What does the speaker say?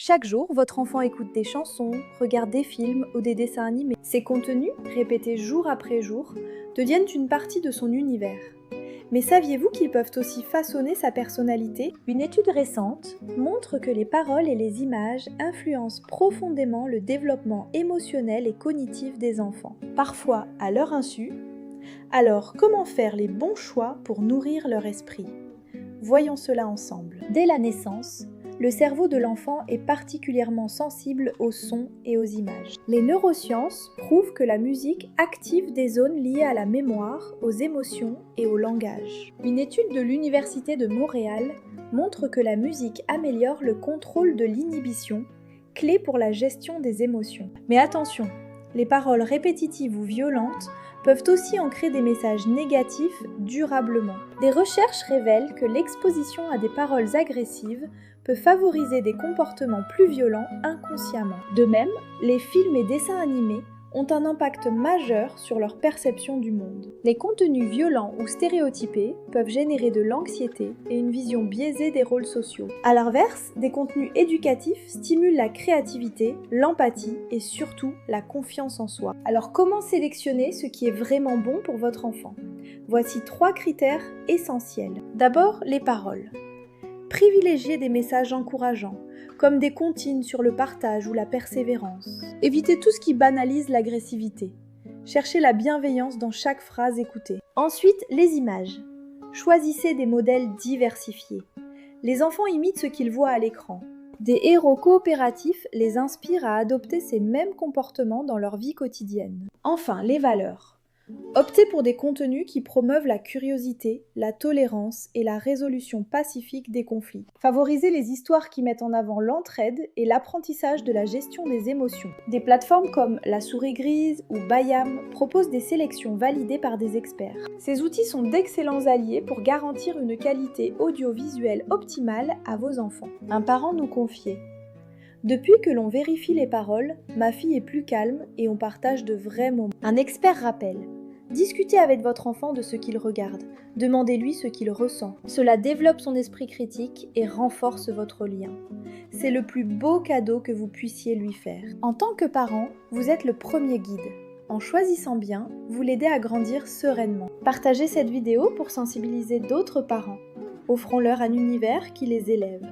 Chaque jour, votre enfant écoute des chansons, regarde des films ou des dessins animés. Ces contenus, répétés jour après jour, deviennent une partie de son univers. Mais saviez-vous qu'ils peuvent aussi façonner sa personnalité ? Une étude récente montre que les paroles et les images influencent profondément le développement émotionnel et cognitif des enfants, parfois à leur insu. Alors, comment faire les bons choix pour nourrir leur esprit ? Voyons cela ensemble. Dès la naissance, le cerveau de l'enfant est particulièrement sensible aux sons et aux images. Les neurosciences prouvent que la musique active des zones liées à la mémoire, aux émotions et au langage. Une étude de l'Université de Montréal montre que la musique améliore le contrôle de l'inhibition, clé pour la gestion des émotions. Mais attention, les paroles répétitives ou violentes peuvent aussi ancrer des messages négatifs durablement. Des recherches révèlent que l'exposition à des paroles agressives peut favoriser des comportements plus violents inconsciemment. De même, les films et dessins animés ont un impact majeur sur leur perception du monde. Les contenus violents ou stéréotypés peuvent générer de l'anxiété et une vision biaisée des rôles sociaux. À l'inverse, des contenus éducatifs stimulent la créativité, l'empathie et surtout la confiance en soi. Alors comment sélectionner ce qui est vraiment bon pour votre enfant ? Voici 3 critères essentiels. D'abord, les paroles. Privilégiez des messages encourageants, comme des comptines sur le partage ou la persévérance. Évitez tout ce qui banalise l'agressivité. Cherchez la bienveillance dans chaque phrase écoutée. Ensuite, les images. Choisissez des modèles diversifiés. Les enfants imitent ce qu'ils voient à l'écran. Des héros coopératifs les inspirent à adopter ces mêmes comportements dans leur vie quotidienne. Enfin, les valeurs. Optez pour des contenus qui promeuvent la curiosité, la tolérance et la résolution pacifique des conflits. Favorisez les histoires qui mettent en avant l'entraide et l'apprentissage de la gestion des émotions. Des plateformes comme La Souris Grise ou Bayam proposent des sélections validées par des experts. Ces outils sont d'excellents alliés pour garantir une qualité audiovisuelle optimale à vos enfants. Un parent nous confiait: depuis que l'on vérifie les paroles, ma fille est plus calme et on partage de vrais moments. Un expert rappelle: discutez avec votre enfant de ce qu'il regarde, demandez-lui ce qu'il ressent. Cela développe son esprit critique et renforce votre lien. C'est le plus beau cadeau que vous puissiez lui faire. En tant que parent, vous êtes le premier guide. En choisissant bien, vous l'aidez à grandir sereinement. Partagez cette vidéo pour sensibiliser d'autres parents. Offrons-leur un univers qui les élève.